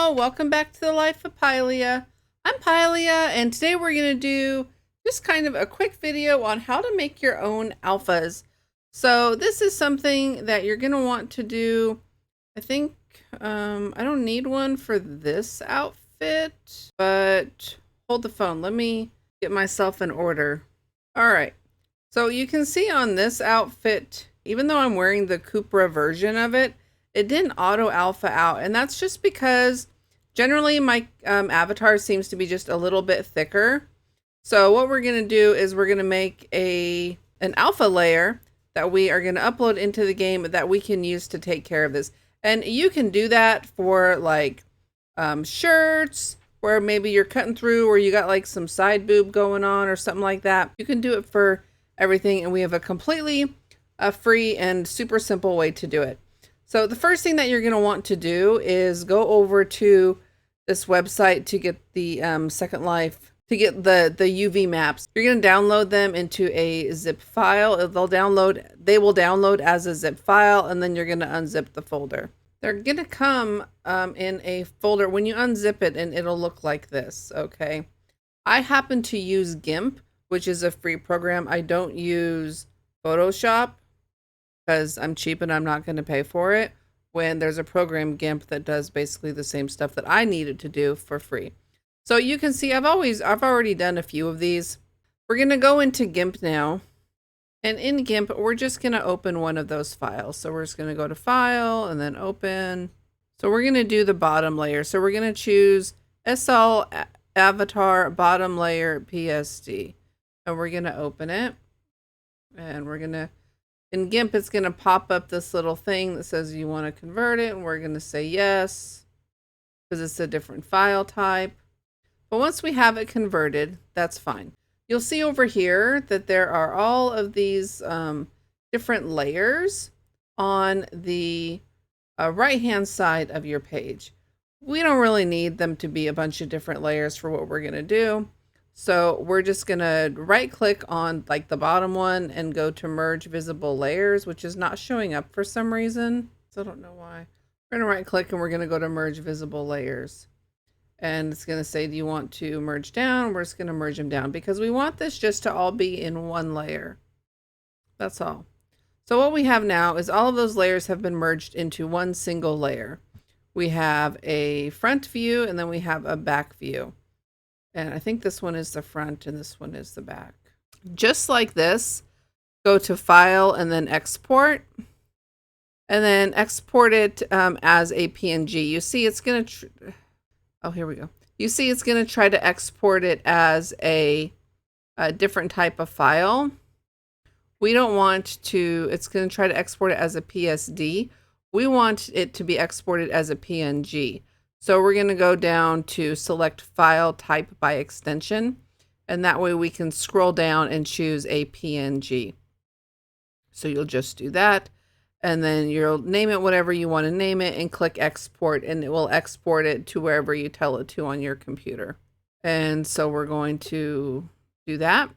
all, welcome back to the life of Pylia. I'm Pylia, and today we're going to do just kind of a quick video on how to make your own alphas. So this is something that you're going to want to do. I think I don't need one for this outfit, but hold the phone. Let me get myself in order. All right. So you can see on this outfit, even though I'm wearing the Cupra version of it, it didn't auto alpha out, and that's just because generally my avatar seems to be just a little bit thicker. So what we're going to do is we're going to make an alpha layer that we are going to upload into the game that we can use to take care of this. And you can do that for like shirts where maybe you're cutting through or you got like some side boob going on or something like that. You can do it for everything, and we have a completely free and super simple way to do it. So the first thing that you're going to want to do is go over to this website to get the Second Life, to get the UV maps. You're going to download them into a zip file. They will download as a zip file, and then you're going to unzip the folder. They're going to come in a folder when you unzip it, and it'll look like this. Okay. I happen to use GIMP, which is a free program. I don't use Photoshop, because I'm cheap and I'm not going to pay for it, when there's a program, GIMP, that does basically the same stuff that I needed to do for free. So you can see I've already done a few of these. We're going to go into GIMP now, and in GIMP we're just going to open one of those files. So we're just going to go to File and then Open. So we're going to do the bottom layer. So we're going to choose SL Avatar Bottom Layer PSD, and we're going to open it, and we're going to, in GIMP, it's going to pop up this little thing that says you want to convert it, and we're going to say yes, because it's a different file type. But once we have it converted, that's fine. You'll see over here that there are all of these different layers on the right-hand side of your page. We don't really need them to be a bunch of different layers for what we're going to do. So we're just going to right click on like the bottom one and go to merge visible layers, which is not showing up for some reason. So I don't know why. We're going to right click and we're going to go to merge visible layers. And it's going to say, do you want to merge down? We're just going to merge them down because we want this just to all be in one layer. That's all. So what we have now is all of those layers have been merged into one single layer. We have a front view and then we have a back view. And I think this one is the front and this one is the back. Just like this, go to File and then Export. And then export it as a PNG. You see it's going to... Oh, here we go. You see it's going to try to export it as a different type of file. We don't want to... It's going to try to export it as a PSD. We want it to be exported as a PNG. So we're going to go down to select file type by extension, and that way we can scroll down and choose a PNG. So you'll just do that, and then you'll name it whatever you want to name it and click export, and it will export it to wherever you tell it to on your computer. And so we're going to do that.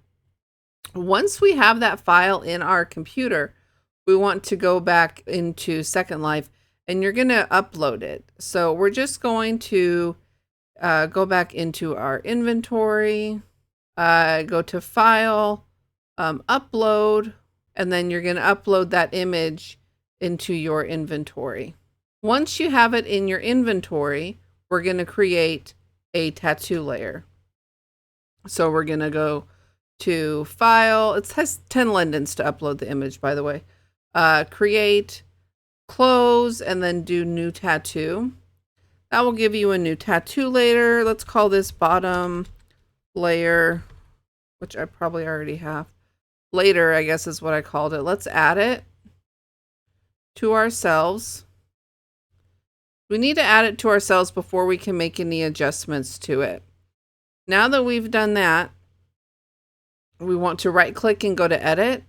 Once we have that file in our computer, we want to go back into Second Life, and you're going to upload it. So we're just going to go back into our inventory, go to File, Upload, and then you're going to upload that image into your inventory. Once you have it in your inventory, we're going to create a tattoo layer. So we're going to go to File. It has 10 lindens to upload the image, by the way. Create, close, and then do new tattoo. That will give you a new tattoo layer. Let's call this bottom layer, which I probably already have. Later, I guess is what I called it. Let's add it to ourselves. We need to add it to ourselves before we can make any adjustments to it. Now that we've done that, we want to right click and go to edit.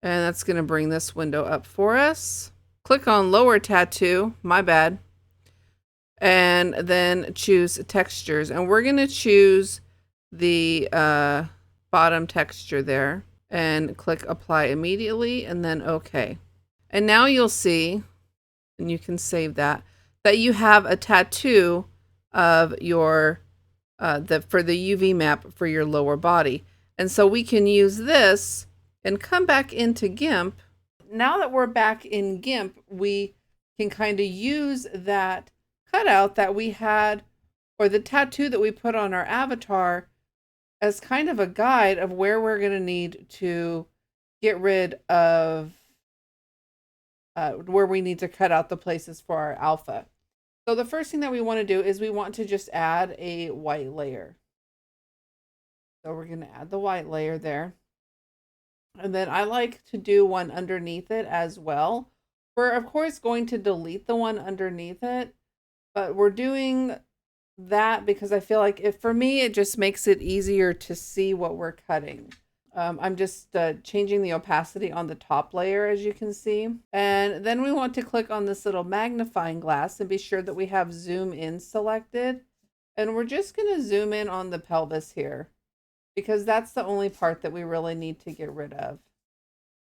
And that's going to bring this window up for us. Click on lower tattoo, my bad. And then choose textures. And we're going to choose the bottom texture there. And click apply immediately and then OK. And now you'll see, and you can save that, that you have a tattoo of your for the UV map for your lower body. And so we can use this and come back into GIMP. Now that we're back in GIMP, we can kind of use that cutout that we had, or the tattoo that we put on our avatar, as kind of a guide of where we're going to need to get rid of, where we need to cut out the places for our alpha. So the first thing that we want to do is we want to just add a white layer. So we're going to add the white layer there. And then I like to do one underneath it as well. We're of course going to delete the one underneath it, but we're doing that because I feel like for me, it just makes it easier to see what we're cutting. I'm just changing the opacity on the top layer, as you can see. And then we want to click on this little magnifying glass and be sure that we have zoom in selected. And we're just going to zoom in on the pelvis here, because that's the only part that we really need to get rid of.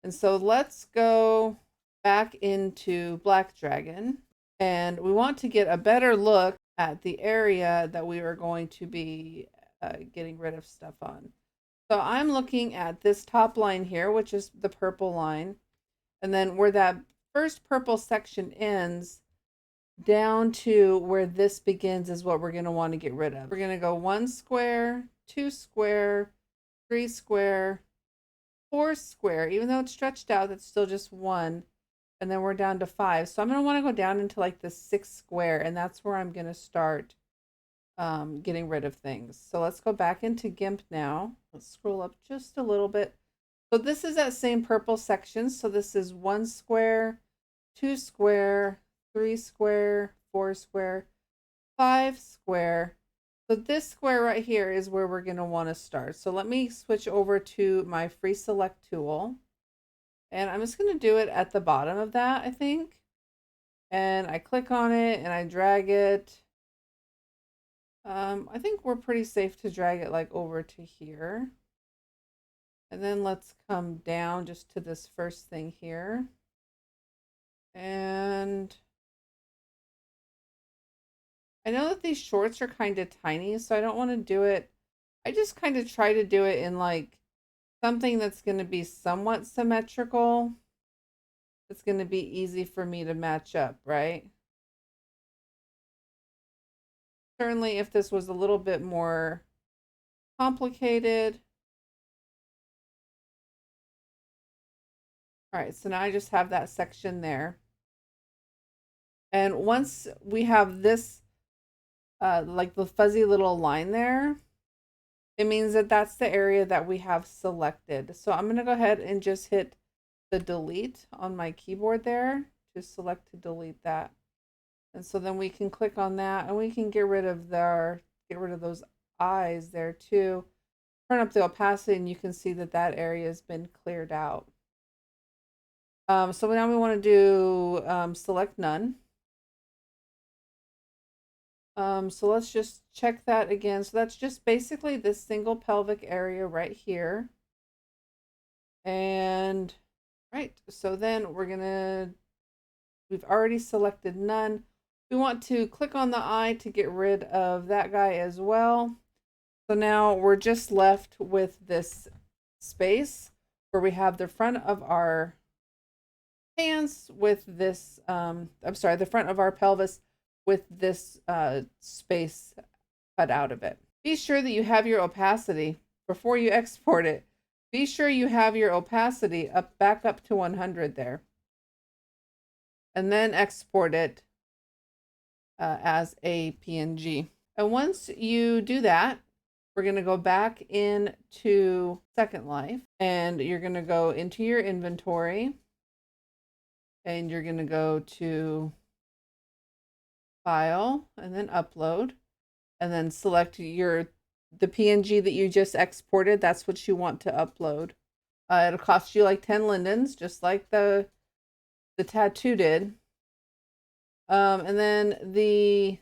And so let's go back into Black Dragon, and we want to get a better look at the area that we are going to be getting rid of stuff on. So I'm looking at this top line here, which is the purple line. And then where that first purple section ends, down to where this begins is what we're going to want to get rid of. We're going to go 1 square, 2 square, 3 square, 4 square. Even though it's stretched out, it's still just 1. And then we're down to 5. So I'm going to want to go down into like the 6 square. And that's where I'm going to start getting rid of things. So let's go back into GIMP now. Let's scroll up just a little bit. So this is that same purple section. So this is 1 square, 2 square, 3 square, 4 square, 5 square. So this square right here is where we're going to want to start. So let me switch over to my free select tool. And I'm just going to do it at the bottom of that, I think. And I click on it and I drag it. I think we're pretty safe to drag it like over to here. And then let's come down just to this first thing here. And I know that these shorts are kind of tiny, so I don't want to do it. I just kind of try to do it in like something that's going to be somewhat symmetrical. It's going to be easy for me to match up, right? Certainly if this was a little bit more complicated. All right, so now I just have that section there. And once we have this, like the fuzzy little line there, it means that that's the area that we have selected. So I'm going to go ahead and just hit the delete on my keyboard there to select to delete that. And so then we can click on that and we can get rid of those eyes there too. Turn up the opacity and you can see that that area has been cleared out. So now we want to do select none. So let's just check that again. So that's just basically this single pelvic area right here. And right, so then we've already selected none. We want to click on the eye to get rid of that guy as well. So now we're just left with this space where we have the front of our pants with this, the front of our pelvis with this space cut out of it. Be sure that you have your opacity before you export it. Be sure you have your opacity back up to 100 there. And then export it as a PNG. And once you do that, we're going to go back into Second Life and you're going to go into your inventory and you're going to go to File and then Upload and then select the PNG that you just exported. That's what you want to upload. It'll cost you like 10 lindens, just like the tattoo did. And then the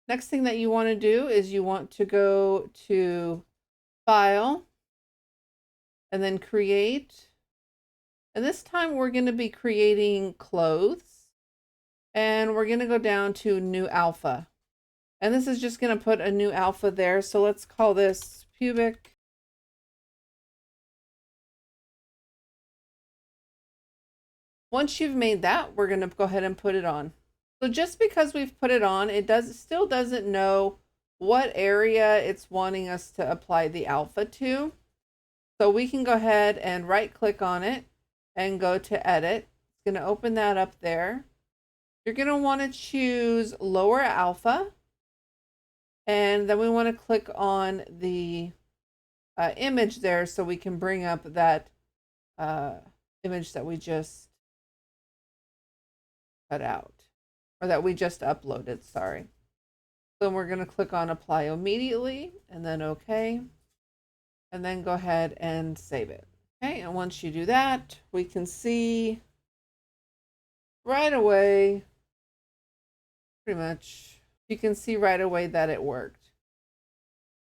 next thing that you want to do is you want to go to File and then Create. And this time we're going to be creating clothes. and we're going to go down to new alpha. And this is just going to put a new alpha there. So let's call this pubic. Once you've made that, we're going to go ahead and put it on. So just because we've put it on, it still doesn't know what area it's wanting us to apply the alpha to. So we can go ahead and right click on it and go to edit. It's going to open that up there. You're going to want to choose lower alpha. And then we want to click on the image there so we can bring up that image that we just cut out, or that we just uploaded, sorry. So we're going to click on apply immediately and then okay. And then go ahead and save it. Okay, and once you do that, we can see right away, pretty much, you can see right away that it worked.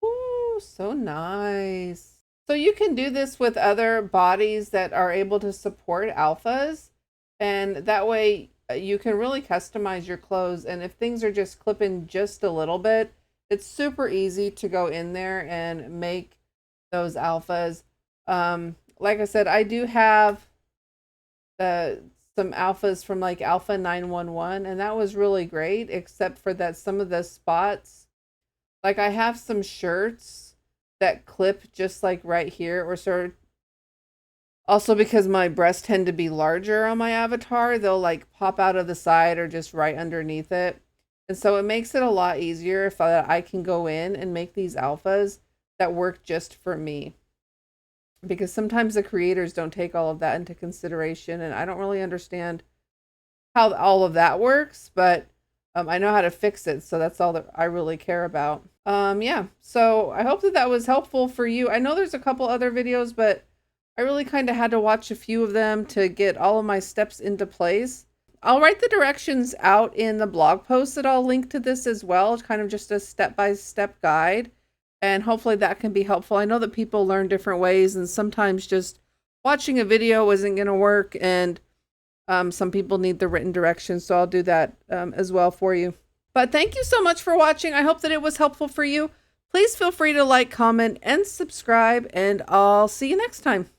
Ooh, so nice. So you can do this with other bodies that are able to support alphas, and that way you can really customize your clothes. And if things are just clipping just a little bit, it's super easy to go in there and make those alphas. Like I said, I do have some alphas from like Alpha 911, and that was really great, except for that some of the spots, like I have some shirts that clip just like right here, or sort of, also because my breasts tend to be larger on my avatar, they'll like pop out of the side or just right underneath it. And so it makes it a lot easier if I can go in and make these alphas that work just for me, because sometimes the creators don't take all of that into consideration, and I don't really understand how all of that works, but I know how to fix it, so that's all that I really care about. Yeah, so I hope that that was helpful for you. I know there's a couple other videos, but I really kind of had to watch a few of them to get all of my steps into place. I'll write the directions out in the blog post that I'll link to this as well, kind of just a step-by-step guide. And hopefully that can be helpful. I know that people learn different ways, and sometimes just watching a video isn't going to work, and some people need the written directions, so I'll do that as well for you. But thank you so much for watching. I hope that it was helpful for you. Please feel free to like, comment, and subscribe, and I'll see you next time.